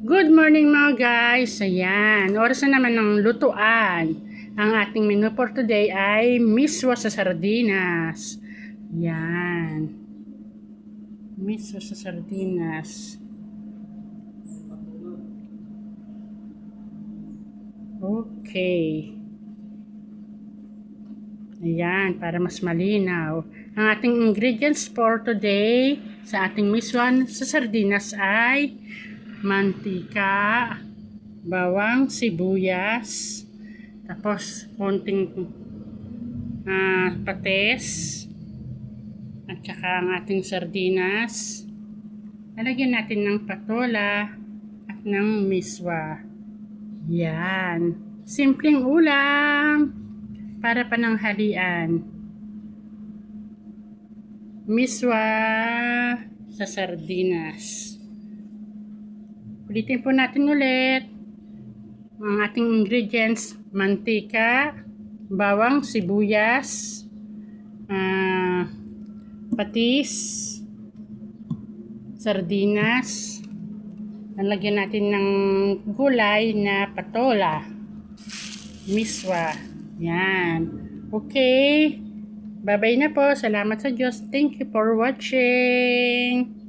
Good morning mga guys! Ayan, oras na naman ng lutuan. Ang ating menu for today ay miswa sa sardinas. Ayan. Miswa sa sardinas. Okay. Ayan, para mas malinaw. Ang ating ingredients for today sa ating miswa sa sardinas ay mantika, bawang, sibuyas, tapos konting patis, at saka ang ating sardinas. Lalagyan natin ng patola at ng miswa. Yan. Simpleng ulam para pananghalian. Miswa sa sardinas. Ulitin po natin ulit ang ating ingredients: mantika, bawang, sibuyas, patis, sardinas. Lalagyan natin ng gulay na patola, miswa. Yan. Okay. Bye-bye na po. Salamat sa Diyos. Thank you for watching.